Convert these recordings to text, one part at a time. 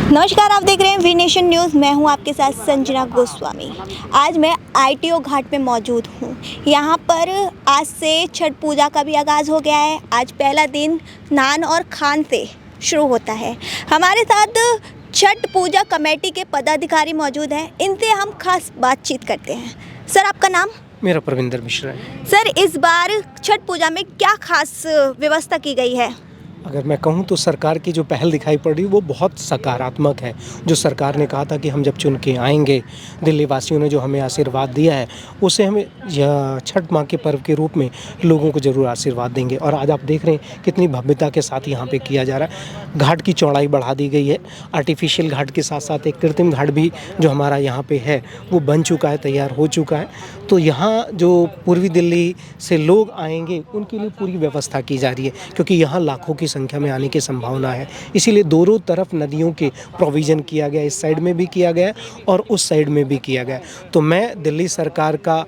नमस्कार, आप देख रहे हैं वी नेशन न्यूज़। मैं हूं आपके साथ संजना गोस्वामी। आज मैं आईटीओ घाट पे मौजूद हूं। यहां पर आज से छठ पूजा का भी आगाज़ हो गया है। आज पहला दिन स्नान और खान से शुरू होता है। हमारे साथ छठ पूजा कमेटी के पदाधिकारी मौजूद हैं। इनसे हम खास बातचीत करते हैं। सर, आपका नाम? मेरा प्रविंदर मिश्रा है। सर, इस बार छठ पूजा में क्या खास व्यवस्था की गई है? अगर मैं कहूँ तो सरकार की जो पहल दिखाई पड़ रही वो बहुत सकारात्मक है। जो सरकार ने कहा था कि हम जब चुन के आएंगे, दिल्ली वासियों ने जो हमें आशीर्वाद दिया है उसे हमें छठ माँ के पर्व के रूप में लोगों को ज़रूर आशीर्वाद देंगे। और आज आप देख रहे हैं कितनी भव्यता के साथ यहाँ पे किया जा रहा है। घाट की चौड़ाई बढ़ा दी गई है। आर्टिफिशियल घाट के साथ साथ एक कृत्रिम घाट भी जो हमारा यहाँ पे है वो बन चुका है, तैयार हो चुका है। तो यहाँ जो पूर्वी दिल्ली से लोग आएंगे उनके लिए पूरी व्यवस्था की जा रही है, क्योंकि यहाँ लाखों की संख्या में आने की संभावना है। इसीलिए दोनों तरफ नदियों के प्रोविज़न किया गया, इस साइड में भी किया गया और उस साइड में भी किया गया। तो मैं दिल्ली सरकार का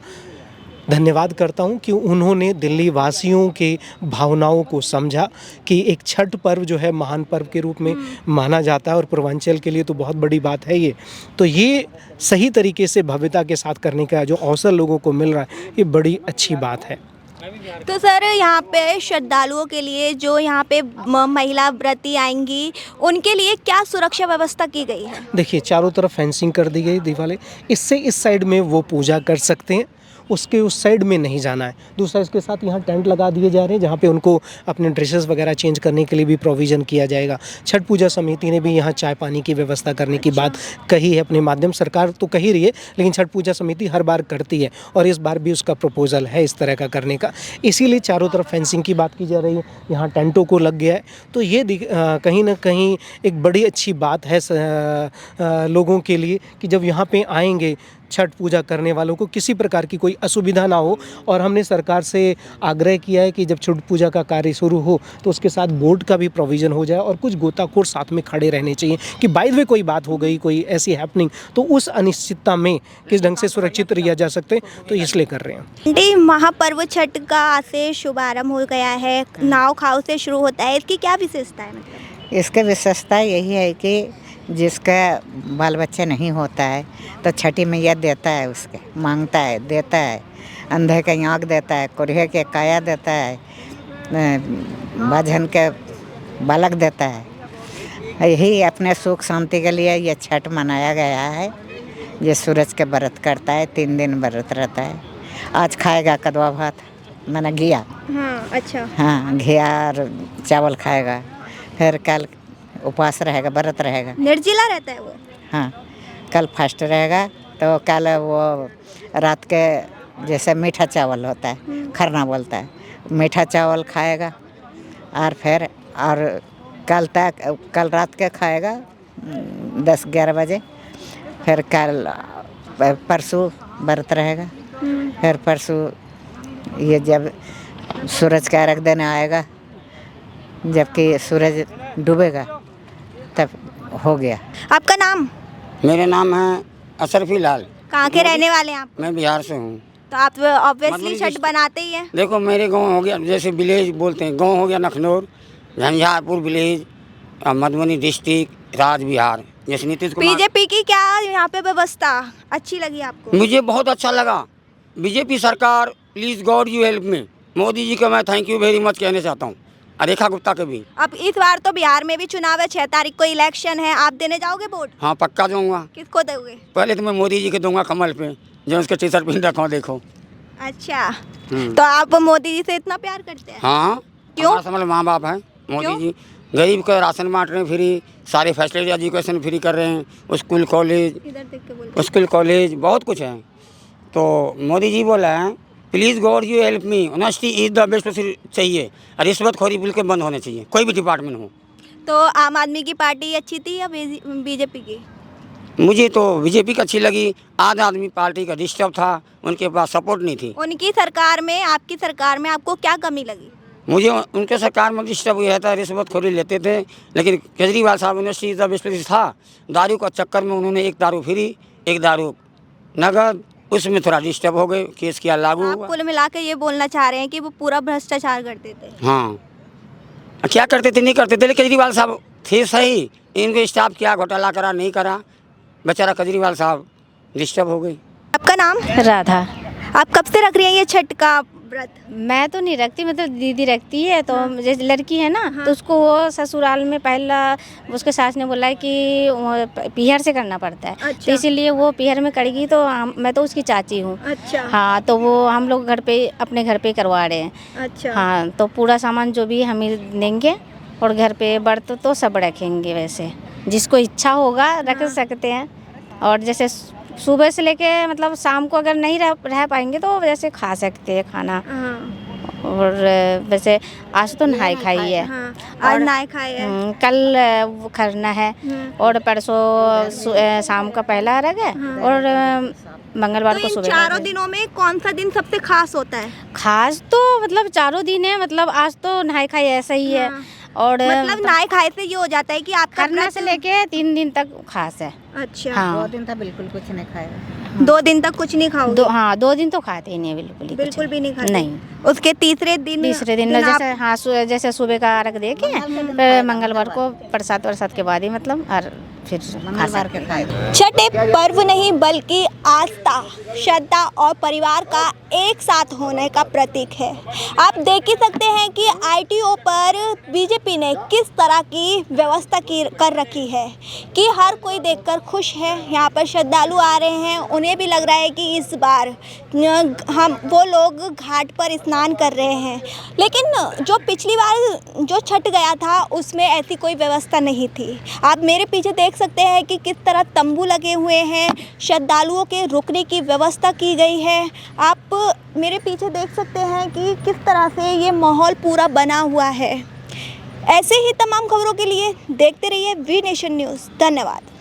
धन्यवाद करता हूं कि उन्होंने दिल्ली वासियों के भावनाओं को समझा कि एक छठ पर्व जो है महान पर्व के रूप में माना जाता है और पूर्वांचल के लिए तो बहुत बड़ी बात है ये। तो ये सही तरीके से भव्यता के साथ करने का जो अवसर लोगों को मिल रहा है, ये बड़ी अच्छी बात है। तो सर, यहाँ पे श्रद्धालुओं के लिए जो यहाँ पे महिला व्रती आएंगी उनके लिए क्या सुरक्षा व्यवस्था की गई है? देखिए, चारों तरफ फेंसिंग कर दी गई दीवारें। इससे इस साइड में वो पूजा कर सकते हैं, उसके उस साइड में नहीं जाना है। दूसरा, इसके साथ यहाँ टेंट लगा दिए जा रहे हैं जहाँ पे उनको अपने ड्रेसेस वगैरह चेंज करने के लिए भी प्रोविज़न किया जाएगा। छठ पूजा समिति ने भी यहाँ चाय पानी की व्यवस्था करने की बात कही है अपने माध्यम। सरकार तो कही रही है, लेकिन छठ पूजा समिति हर बार करती है और इस बार भी उसका प्रपोजल है इस तरह का करने का। इसीलिए चारों तरफ फेंसिंग की बात की जा रही है। यहाँ टेंटों को लग गया है। तो ये कहीं ना कहीं एक बड़ी अच्छी बात है लोगों के लिए कि जब यहाँ पे आएंगे छठ पूजा करने वालों को किसी प्रकार की कोई असुविधा ना हो। और हमने सरकार से आग्रह किया है कि जब छठ पूजा का कार्य शुरू हो तो उसके साथ बोट का भी प्रोविज़न हो जाए और कुछ गोताखोर साथ में खड़े रहने चाहिए कि बाय द वे कोई बात हो गई, कोई ऐसी हैपनिंग, तो उस अनिश्चितता में किस ढंग से सुरक्षित रहा जा सकते, तो इसलिए कर रहे हैं। महापर्व छठ का आज से शुभारंभ हो गया है। नाव खाव से शुरू होता है। इसकी क्या विशेषता है? मतलब इसकी विशेषता यही है कि जिसका बाल बच्चा नहीं होता है तो छठी मैया देता है, उसके मांगता है, देता है। अंधे के आँख देता है, कोरिया के काया देता है, बाझन के बालक देता है। यही अपने सुख शांति के लिए ये छठ मनाया गया है। ये सूरज के व्रत करता है, 3 दिन व्रत रहता है। आज खाएगा कदवा भात, मैंने घिया। हाँ, अच्छा। हाँ, घिया और चावल खाएगा। फिर कल उपवास रहेगा, व्रत रहेगा, निर्जला रहता है वो। हाँ, कल फास्ट रहेगा। तो कल वो रात के जैसे मीठा चावल होता है, खरना बोलता है, मीठा चावल खाएगा। और फिर और कल रात के खाएगा 10-11 बजे। फिर कल परसों व्रत रहेगा। फिर परसों ये जब सूरज का अर्घ देने आएगा, जबकि सूरज डूबेगा तब हो गया। आपका नाम? मेरा नाम है अशरफी लाल। कहाँ के रहने वाले हैं आप? मैं बिहार से हूँ। तो आप ऑब्वियसली मधुबनी छठ डिस्ट्रिक्ट। बनाते ही हैं। देखो, मेरे गांव हो गया, जैसे विलेज बोलते हैं, गांव हो गया लखनऊ, झंझारपुर विलेज, मधुबनी डिस्ट्रिक्ट, राज बिहार। जैसे नीतीश कुमार। बीजेपी की क्या यहाँ पे व्यवस्था अच्छी लगी आपको? मुझे बहुत अच्छा लगा। बीजेपी सरकार, please God you help me. Modi ji का मैं थैंक यू वेरी मच कहना चाहता हूँ, और रेखा गुप्ता के भी। अब इस बार तो बिहार में भी चुनाव है, 6 तारीख को इलेक्शन है। आप देने जाओगे वोट? हाँ, पक्का दूंगा। किसको दोगे? पहले तो मैं मोदी जी के दूंगा, कमल पे, जो उसके टी शर्ट पहन रखा हूँ, देखो। अच्छा, तो आप मोदी जी से इतना प्यार करते हैं? हाँ, क्यों? हमारा समझ माँ बाप है मोदी क्यों? जी। गरीब का राशन बांट रहे हैं फ्री, सारे फैसिलिटी, एजुकेशन फ्री कर रहे हैं, स्कूल कॉलेज, इधर देख के बोलो। स्कूल कॉलेज बहुत कुछ है। तो मोदी जी बोला है, please God you help me, honesty is the best चाहिए, और रिश्वतखोरी बिल्कुल बंद होने चाहिए, कोई भी डिपार्टमेंट हो। तो आम आदमी की पार्टी अच्छी थी या बीजेपी की? मुझे तो बीजेपी की अच्छी लगी। आम आदमी पार्टी का डिस्टर्ब था, उनके पास सपोर्ट नहीं थी। उनकी सरकार में, आपकी सरकार में आपको क्या कमी लगी? मुझे उनके सरकार में डिस्टर्ब हुआ था, रिश्वतखोरी लेते थे। लेकिन केजरीवाल साहब ऑनेस्टी इज द बेस्ट था। दारू का चक्कर में उन्होंने एक दारू फ्री, एक दारू नगद, उसमें थोड़ा डिस्टर्ब हो गए, केस किया लागू आप हुआ। कुल मिला के ये बोलना चाह रहे हैं कि वो पूरा भ्रष्टाचार करते थे? हाँ, क्या करते थे नहीं करते थे, लेकिन केजरीवाल साहब थी सही, इनको स्टाफ क्या घोटाला करा नहीं करा, बेचारा केजरीवाल साहब डिस्टर्ब हो गई। आपका नाम? राधा। आप कब से रख रही हैं ये छठ का व्रत? मैं तो नहीं रखती, मतलब दीदी रखती है। तो जैसे लड़की है ना, तो उसको वो ससुराल में पहला उसके सास ने बोला है कि वो पीहर से करना पड़ता है। अच्छा। तो इसीलिए वो पीहर में करेगी। तो मैं तो उसकी चाची हूँ। अच्छा। हाँ, तो वो हम लोग घर पे अपने घर पे करवा रहे हैं। अच्छा। हाँ, तो पूरा सामान जो भी हम ही देंगे और घर पे बर्त तो सब रखेंगे। वैसे जिसको इच्छा होगा रख सकते हैं। और जैसे सुबह से लेके मतलब शाम को अगर नहीं रह पाएंगे तो वैसे खा सकते हैं खाना। और वैसे आज तो नहाई खाई है। हाँ, आज नहाए खाए है। कल वो खरना है और परसों शाम का पहला अर्घ है और मंगलवार तो को इन सुबह चारों का। दिनों में कौन सा दिन सबसे खास होता है? खास तो मतलब चारों दिन है, मतलब आज तो नहाई खाई ऐसा ही है। और मतलब नहाए खाए से ये हो जाता है कि आपका खरना व्रत से लेके 3 दिन तक खास है। अच्छा। हाँ, 2 दिन तक बिल्कुल कुछ नहीं खाएगा। 2 दिन तक कुछ नहीं खाओगे? 2 दिन तो खाते ही नहीं, बिल्कुल ही कुछ बिल्कुल भी नहीं खाते? नहीं। उसके तीसरे दिन आप- जैसे हाँ जैसे सुबह का अर्घ दे के फिर मंगलवार को प्रसाद के बाद ही मतलब और फिर मंगलवार के खाएगा। छठ एक पर्व नहीं बल्कि आस्था, श्रद्धा और परिवार का एक साथ होने का प्रतीक है। आप देख ही सकते हैं कि आईटीओ पर बीजेपी ने किस तरह की व्यवस्था कर रखी है कि हर कोई देखकर खुश है। यहाँ पर श्रद्धालु आ रहे हैं, उन्हें भी लग रहा है कि इस बार वो लोग घाट पर स्नान कर रहे हैं। लेकिन जो पिछली बार जो छठ गया था उसमें ऐसी कोई व्यवस्था नहीं थी। आप मेरे पीछे देख सकते हैं कि किस तरह तंबू लगे हुए हैं, श्रद्धालुओं के रुकने की व्यवस्था की गई है। आप मेरे पीछे देख सकते हैं कि किस तरह से ये माहौल पूरा बना हुआ है। ऐसे ही तमाम खबरों के लिए देखते रहिए वी नेशन न्यूज़। धन्यवाद।